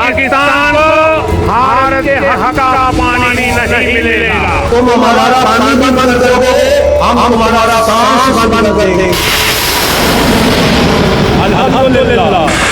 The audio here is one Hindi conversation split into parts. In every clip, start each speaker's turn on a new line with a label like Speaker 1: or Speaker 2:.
Speaker 1: पाकिस्तान को भारत के हक का पानी नहीं मिलेगा।
Speaker 2: तुम हमारा पानी भी बंद करोगे, हम हमारा सांस बंद करेंगे।
Speaker 1: अल्हम्दुलिल्लाह।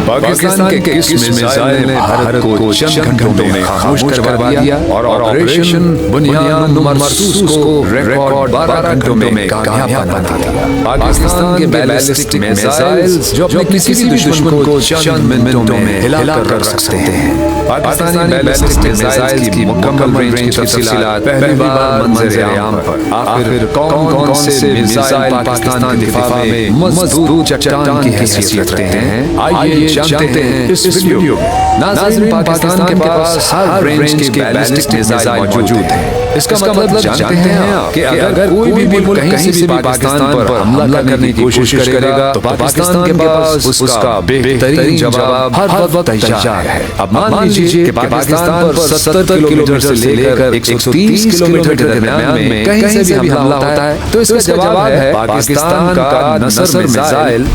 Speaker 3: पाकिस्तान के किस मिसाइल ने भारत को चंद घंटों में खामोश करवा दिया और ऑपरेशन बुनियाद मरसूस को रिकॉर्ड 12 घंटों में कामयाब बना दिया। पाकिस्तान के बैलिस्टिक मिसाइल्स जो अपने किसी भी दुश्मन को चंद मिनटों में हिलाकर रख सकते हैं। पाकिस्तानी बैलिस्टिक मिसाइल्स की मुकम्मल रेंज की तफसीलात पहली बार मंजर-ए-आम पर। आखिर कौन से मिसाइल पाकिस्तान के दिफा में मजबूत चट्टान की हैसियत रखते हैं, आइए जानते हैं इस वीडियो में। नाज़रीन, पाकिस्तान के पास हर रेंज के बैलिस्टिक मिसाइल मौजूद हैं। इसका मतलब जानते हैं कि अगर कोई भी मुल्क कहीं से भी पाकिस्तान पर हमला करने की कोशिश करेगा तो पाकिस्तान के पास उसका बेहतरीन जवाब हर वक्त तैयार है। अब मान लीजिए कि पाकिस्तान पर 70 किलोमीटर से लेकर 130 किलोमीटर के दरमियान में कहीं से भी हमला होता है तो इसका जवाब है पाकिस्तान का नसर मिसाइल।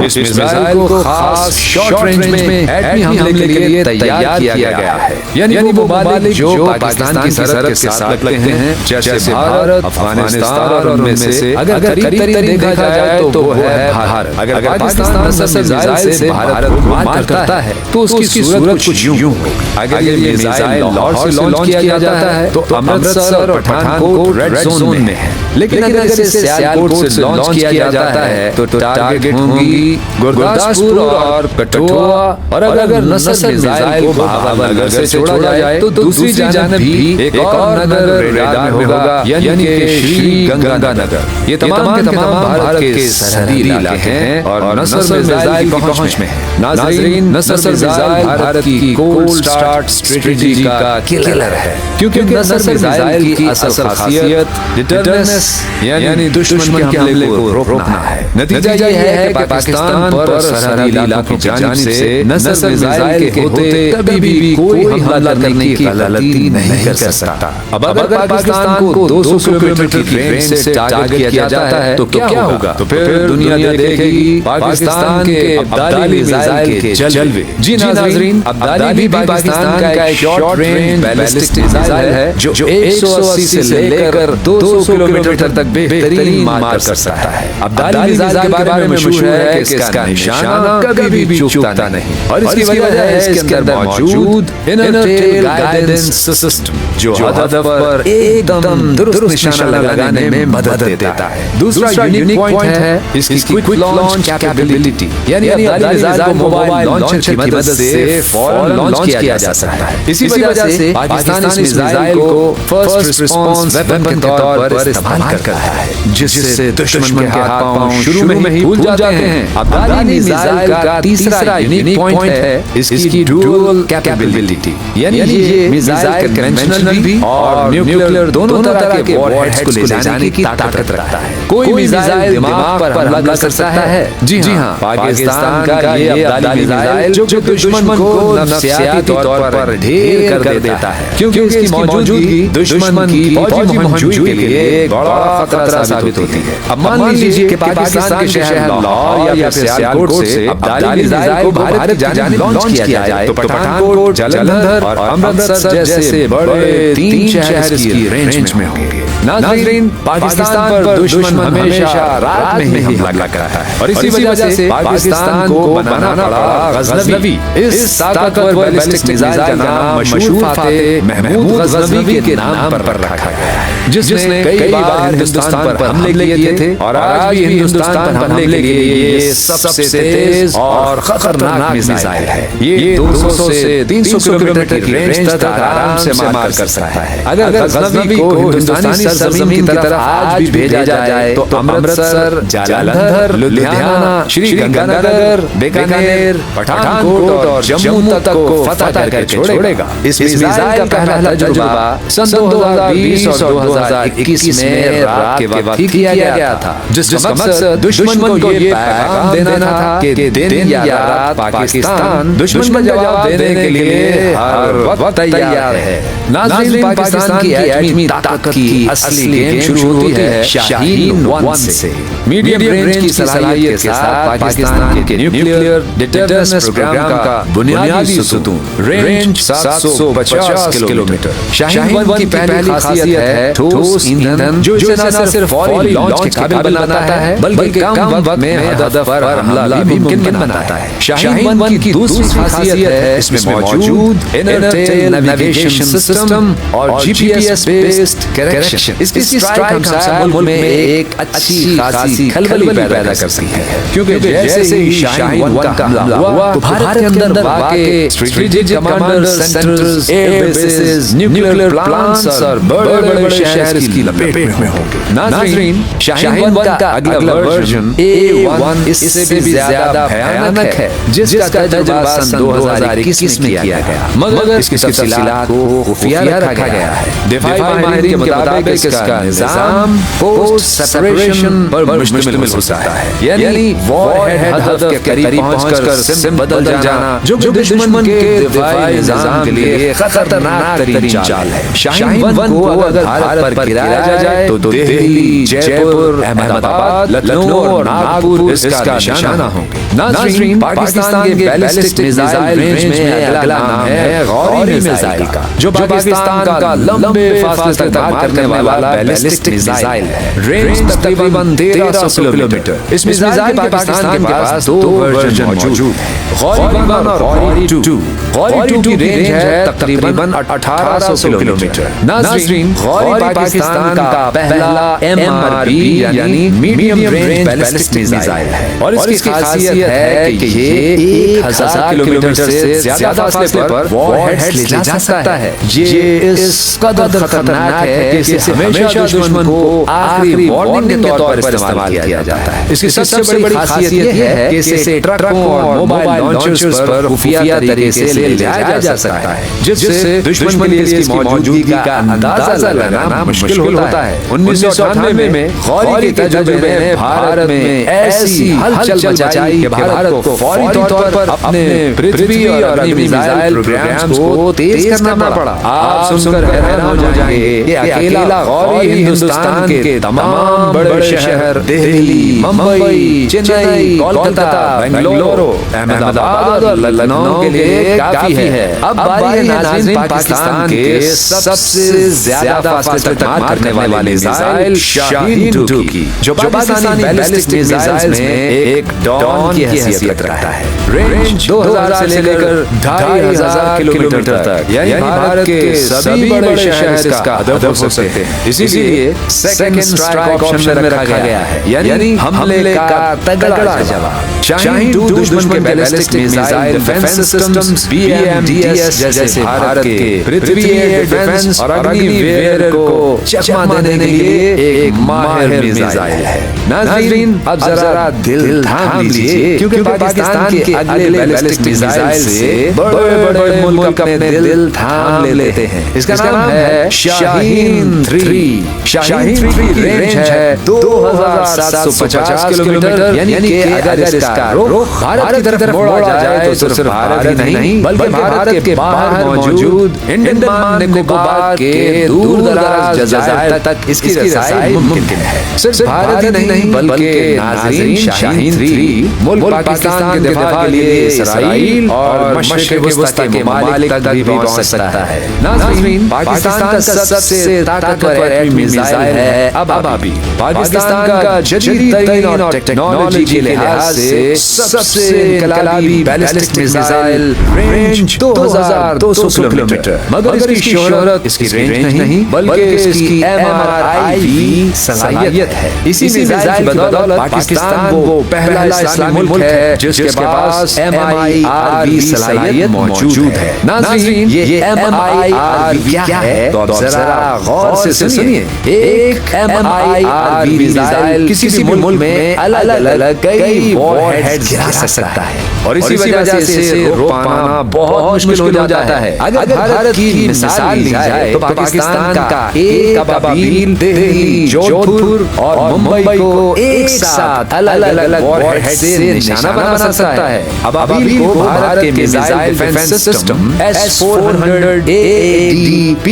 Speaker 3: इस मिसाइल को खास शॉर्ट रेंज में एटमी हमले के लिए तैयार किया गया है। यानी वो ममालिक जो पाकिस्तान की सरहद के साथ लगते हैं, जैसे भारत, अफगानिस्तान और उनमें से अगर करीब देखा जाए तो वो है भारत। अगर पाकिस्तान मिसाइल से भारत को मार करता है तो उसकी सूरत कुछ यूं होगी। अगर ये मिसाइल लाहौर से लॉन्च किया जाता है तो अमृतसर और पठानकोट रेड जोन में है, लेकिन अगर इसे सियालकोट से लॉन्च किया जाता है तो टारगेट होंगी गुरदासपुर और कठुआ। और अगर नसर मिसाइल को भावनगर से छोड़ा जाए तो दूसरी जानिब भी एक और नगर रेडार में होगा, यानी कि श्री गंगानगर। ये तमाम के तमाम भारत के सरहदी इलाके हैं और नसर मिसाइल की पहुंच में है। नाज़रीन, नसर मिसाइल भारत की कोल्ड स्टार्ट स्ट्रेटजी का किलर है, क्योंकि नसर मिसाइल की असल खासियत डिटरनेंस यानी दुश्मन के हमले को रोकना है। नतीजा यह है कि पाकिस्तान पर सरहदी इलाकों की जानिब से नसर मिसाइल के होते कभी भी कोई हमला करने की गलती नहीं कर सकता। अब अगर पाकिस्तान को 200 किलोमीटर की रेंज से टारगेट किया जाता है तो क्या होगा? तो फिर दुनिया देखेगी पाकिस्तान के अब्दाली मिसाइल के जलवे। जी नाज़रीन, अब्दाली भी पाकिस्तान का एक शॉर्ट रेंज बैलिस्टिक मिसाइल है जो 180 से लेकर 200 किलोमीटर तक बेहतरीन मार कर सकता है। अब्दाली मिसाइल के बारे में मशहूर है कि इसका निशाना कभी भी चूकता नहीं, और इसकी वजह है इसके अंदर मौजूद इनर टेल गाइडेंस सिस्टम जो हदफ पर एकदम दुरुस्त निशाना लगाने में मदद देता है। दूसरा यूनिक पॉइंट है इसकी क्विक लॉन्च कैपेबिलिटी, यानी अब्दाली मिसाइल को मोबाइल लॉन्चर की मदद से फौरन लॉन्च किया जा सकता है। इसी वजह से पाकिस्तान इस मिसाइल को फर्स्ट रिस्पांस वेपन के तौर पर इस्तेमाल करता है, जिससे दुश्मन के हाथ पांव शुरू में ही फूल जाते हैं। अब्दाली मिसाइल का तीसरा यूनिक पॉइंट है इसकी डुअल कैपेबिलिटी, यानी ये मिसाइल कन्वेंशनल भी और न्यूक्लियर दोनों तरह के वॉरहेड्स को ले जाने की ताकत रखता है। कोई मिसाइल दिमाग पर हमला कर सकता है। जी हां, पाकिस्तान का ये अब्दाली मिसाइल जो दुश्मन को नफसियाती तौर पर ढेर कर देता है, क्योंकि इसकी मौजूदगी दुश्मन की फौजी मुहिम के लिए एक बड़ा खतरा साबित होती है। अब मान लीजिए कि पाकिस्तान के शहर लाहौर या फिर सियालकोट से अब्दाली मिसाइल को भारत की जानिब लॉन्च किया जाए तो पठानकोट, जालंधर और अमृतसर जैसे बड़े 3 शहर इसकी रेंज में होंगे। नाज़रीन, पाकिस्तान पर दुश्मन हमेशा रात में ही हमला करता है और इसी वजह से पाकिस्तान को बनाना पड़ा गजनवी। इस ताकतवर बैलिस्टिक मिसाइल का नाम मशहूर फातेह महमूद गजनवी के नाम पर रखा गया है, जिसने कई बार हिंदुस्तान पर हमले किए थे और आज भी हिंदुस्तान पर हमले के लिए ये सबसे तेज और खतरनाक मिसाइल है। ये 200 से 300 किलोमीटर की रेंज तक आराम से मार कर सकता है। अगर गजनवी को हिंदुस्तानी सरजमीन की तरफ आज भी भेजा जाए तो अमृतसर, जालंधर, लुधियाना, श्री गंगानगर, बीकानेर, पठानकोट और जम्मू तक को फतह करके छोड़ेगा। इस मिसाइल का पहला तजुर्बा सन 2020 और 2021 में रात के वक्त ठीक किया गया था, जिसका मकसद दुश्मन को ये पैगाम देना था कि दिन या रात पाकिस्तान दुश्मन का जवाब देने के लिए हर वक्त तैयार है। नाज़रीन, पाकिस्तान की एटमी ताकत की असली गेम शुरू होती है शाहीन 1 से। मीडियम रेंज की सलाहियत के साथ पाकिस्तान के न्यूक्लियर डिटररेंस प्रोग्राम का बुनियादी सुतून, रेंज 750 किलोमीटर। शाहीन 1 की पहली खासियत है ठोस ईंधन, जो इसे न सिर्फ फौरी लॉन्च के काबिल बनाता है बल्कि कम वक्त में हदफ पर हमला भी मुमकिन बनाता है। शाहीन 1 की दूसरी खासियत है इसमें मौजूद इनर टेल नेविगेशन सिस्टम और जीपीएस बेस्ड करेक्शन। इसकी स्ट्राइक हमसाया मुल्क में एक अच्छी खासी खलबली पैदा कर सकती है, क्योंकि जैसे ही शाहीन 1 का हमला हुआ तो भारत के अंदर वाक़े strategic command centres, air bases, nuclear plants और बड़े-बड़े शहर इसकी लपेट में होंगे। नाज़रीन, शाहीन 1 का अगला वर्जन A1 इससे भी ज्यादा भयानक है, जिसका तजुर्बा सन 2021 में किया गया, मगर इसकी तफसीलात को खुफिया रखा गया है। दिफाई माहिरीन के मुताबिक इसका निज़ाम पोस्ट सेपरेशन पर मुश्तमिल होता है, यानी वॉरहेड हदफ के करीब पहुंचकर सिम बदल जाना, जो दुश्मन के दिफाई निज़ाम के लिए खतरनाक तरीन चाल है। शाहीन 1 को अगर भारत पर गिराया जाए तो दिल्ली, जयपुर, अहमदाबाद, लखनऊ और नागपुर इसका निशाना होंगे। नाज़रीन, पाकिस्तान के बैलिस्टिक मिसाइल रेंज में अगला नाम है गौरी मिसाइल का, जो पाकिस्तान का लंबे फासले तक मार करने वाला बैलिस्टिक मिसाइल है। रेंज तकरीबन 1300 किलोमीटर। इस मिसाइल के पाकिस्तान के पास दो वर्जन मौजूद हैं, गौरी 1 और गौरी 2। गौरी 2 की रेंज है तकरीबन 1800 किलोमीटर। नाज़रीन, गौरी पाकिस्तान का पहला MRB यानी मीडियम रेंज बैलिस्टिक मिसाइल है, और इसकी खासियत है कि ये 1000 किलोमीटर से ज्यादा फासले पर वॉरहेड्स ले जा सकता है। ये इस कदर खतरनाक है कि इसे हमेशा दुश्मन को आखिरी वार्निंग के तौर पर इस्तेमाल किया जाता है। इसकी सबसे बड़ी खासियत यह है कि इसे ट्रकों और मोबाइल लॉन्चर्स पर खुफिया तरीके से ले जाया जा सकता है, जिससे दुश्मन के लिए इसकी मौजूदगी का अंदाजा लगाना मुश्किल होता है। 1998 में गौरी के तजुर्बे ने भारत में ऐसी हलचल मचाई कि भारत को फौरी तौर पर अपने पृथ्वी और अग्नि मिसाइल प्रोग्राम्स को तेज करना पड़ा। आप सुनकर हैरान हो जाएंगे कि अकेला गौरी हिंदुस्तान के तमाम बड़े शहर दिल्ली, मुंबई, चेन्नई, कोलकाता, बेंगलुरु, अहमदाबाद और लखनऊ के लिए काफी है। अब बारी है नाज़रीन पाकिस्तान के सबसे ज्यादा फासले तक मार करने वाले मिसाइल शाहीन 2 की, जो पाकिस्तानी बैलिस्टिक मिसाइल्स में एक डॉन की हैसियत रखता है। रेंज 2000 से लेकर 2500 किलोमीटर तक, यानी भारत के सभी बड़े शहर इसका हदफ हो सकते हैं। इसीलिए सेकंड स्ट्राइक ऑप्शन में रखा गया है, यानी हमले का तगड़ा जवाब। शाहीन 2 दुश्मन के ballistic missile defence systems BMDS जैसे भारत के पृथ्वी एयर डिफेंस और अग्नि वेयर को चकमा देने के लिए एक माहिर मिसाइल है। नाज़रीन, अब जरा दिल थाम लीजिए, क्योंकि पाकिस्तान के अगले बैलिस्टिक मिसाइल से बड़े-बड़े मुल्क अपने दिल थाम लेते हैं। इसका नाम है शाहीन 3। शाहीन 3 की रेंज है 2750 किलोमीटर, यानी कि अगर इसका रुख भारत की तरफ मोड़ा जाए तो सिर्फ भारत ही नहीं बल्कि भारत के बाहर मौजूद अंडमान निकोबार के दूर-दराज जज़ायर तक इसकी रसाई मुमकिन है। सिर्फ भारत ही नहीं बल्कि नाज़रीन, शाहीन 3 मुल्क पाकिस्तान के दिफा के लिए इसराइल और मशरिक़ वस्ता के ममालिक तक भी पहुंच सकता है। नाज़रीन, पाकिस्तान का सबसे ताकतवर एटमी मिसाइल है अबाबी। पाकिस्तान का जदीद तरीन और टेक्नोलॉजी के लिहाज से सबसे इनकलाबी बैलिस्टिक मिसाइल, रेंज 2200 किलोमीटर। मगर इसकी शोहरत इसकी रेंज नहीं बल्कि इसकी MRIV सलाहियत है। इसी मिसाइल की बदौलत पाकिस्तान वो पहला इस्लामी मुल्क है जिसके पास MIRV सलाहियत मौजूद है। नाज़रीन, ये MIRV क्या है तो अब जरा गौर से सुनिए। एक MIRV मिसाइल किसी भी मुल्क में अलग-अलग कई वॉरहेड्स गिरा सकता है। और इसी वजह से इसे रोक पाना बहुत मुश्किल हो जाता है। अगर भारत की मिसाल ली जाए तो पाकिस्तान का एक अबाबील दिल्ली, जोधपुर और मुंबई को एक साथ अलग अलग वॉरहेड से निशाना बना सकता है। अबाबील को भारत के missile defence system S-400 AAD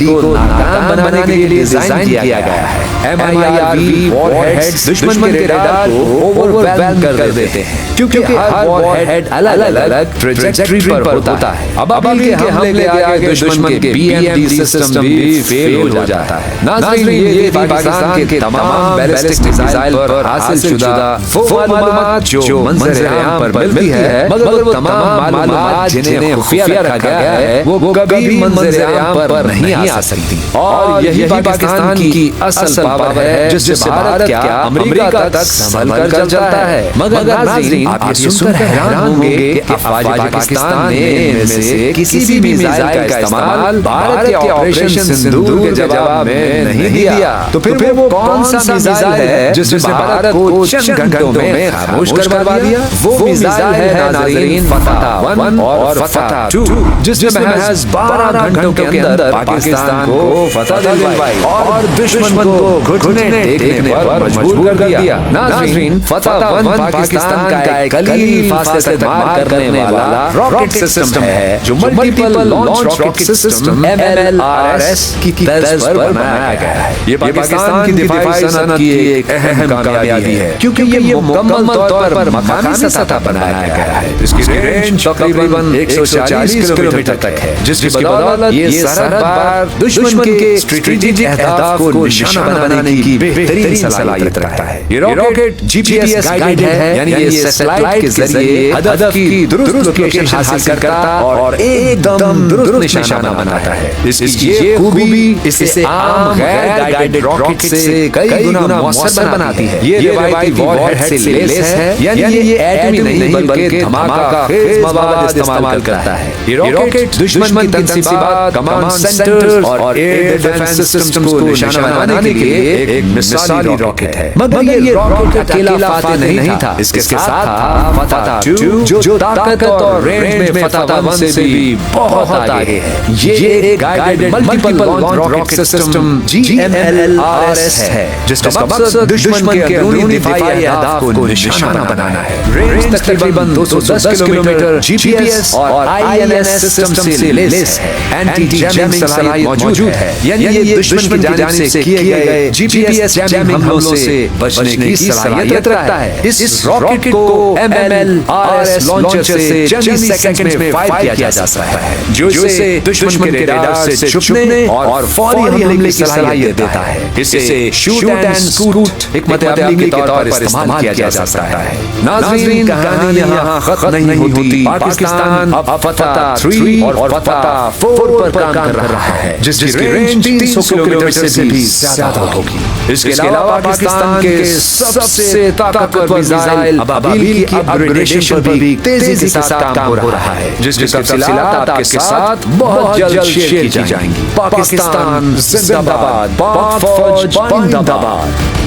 Speaker 3: को नाकाम बनाने के लिए डिजाइन किया गया है। MIRV वॉरहेड्स दुश्मन के रडार को ओवरवेल्म कर देते हैं, क्योंकि हर वॉरहेड अलग अलग ट्रैजेक्टरी पर होता है। अबाबील के हमले के आगे दुश्मन के BMD सिस्टम भी फेल हो जाता है। नाज़रीन, ये पाकिस्तान के तमाम बैलिस्टिक मिसाइल पर हासिल शुदा वो मालूमात जो मंजर-ए-आम पर मिलती है, मगर वो तमाम मालूमात जिन्हें खुफिया रखा गया है वो कभी मंजर-ए-आम पर नहीं आ सकती। और यही पाकिस्तान की असल पावर है जिससे भारत क्या अमेरिका तक संभल कर चलता है। मगर नाज़रीन, आप ये सुनकर हैरान होंगे कि अफवाज पाकिस्तान ने इनमें से किसी भी मिसाइल का इस्तेमाल भारत के ऑपरेशन सिंदूर के जवाब में नहीं दिया। तो फिर वो कौन सा मिसाइल है जिसने भारत को चंद घंटों में खामोश करवा दिया? वो मिसाइल है नाज़रीन फतह 1 और फतह 2, जिसने महज 12 घंटों के अंदर पाकिस्तान को फतह दिलवाई और दुश्मन को घुटने टेकने पर मजबूर कर दिया। नाज़रीन, फतह 1 पाकिस्तान का एक कलील फासले से मार करने वाला रॉकेट सिस्टम है जो multiple launch rocket system MLRS की तर्ज पर बनाया गया है। ये पाकिस्तान की दिफाई सनत की एक अहम कामयाबी है, क्योंकि ये मुकम्मल तौर पर मकामी सतह पर बनाया गया है। इसकी रेंज तकरीबन 140 किलोमीटर तक है, जिसकी बदौलत ये सरहद पार दुश्मन के स्ट्रेटेजिक अहदाफ को निशाना बनाने की बेहतरीन सलाहियत रखता है। ये रॉकेट GPS गाइडेड है, यानी ये सैटेलाइट के जरिए हदफ की दुरुस्त लोकेशन हासिल करता और एकदम दुरुस्त निशाना बनाता है। इसकी ये खूबी इसे आम गैर गाइडेड रॉकेट से कई गुना मौसर बनाती है। ये रिवायती वॉरहेड से लैस है, यानी ये एटमी नहीं बल्कि धमाका खेज मवाद इस्तेमाल करता है। ये रॉकेट दुश्मन की तंसीबात, कमांड सेंटर्स और एयर डिफेंस सिस्टम्स को निशाना बनाने के लिए एक मिसाली रॉकेट है। मगर ये रॉकेट अकेला फातह नहीं था, इसके साथ था फतह 2 जो ताकत और रेंज में फतह 1 से भी बहुत आगे है। ये एक guided multiple launch rocket system GMLRS है, जिसका मकसद दुश्मन के अंदरूनी दिफाई अहदाफ को निशाना बनाना है। रेंज तकरीबन 210 किलोमीटर, GPS और INS सिस्टम से लैस है। एंटी जैमिंग सलाहियत मौजूद है, यानी ये दुश्मन की जानिब से किए गए GPS जैमिंग हमलों से बचने की सलाहियत रखता है। इस रॉकेट को MLRS लॉन्चर से चंद सेकंड्स में फायर किया जा सकता है, जो इसे दुश्मन के रडार से छुपने और फौरी हमले की सलाहियत देता है। इसे शूट एंड स्कूट हिकमत अमली के तौर पर इस्तेमाल किया जा सकता है। नाज़रीन, कहानी यहाँ खत्म नहीं होती। पाकिस्तान अब फतह 3 और फतह 4 पर काम कर रहा है, जिसकी रेंज 300 किलोमीटर से भी ज्यादा होगी। इसके अलावा पाकिस्तान के सबसे ताकतवर मिसाइल अबाबील की अपग्रेडेशन पर भी तेजी के साथ काम हो रहा है, जिसकी तफसीलात आपके साथ बहुत जल्द शेयर की जाएंगी। पाकिस्तान जिंदाबाद, पाक फौज जिंदाबाद।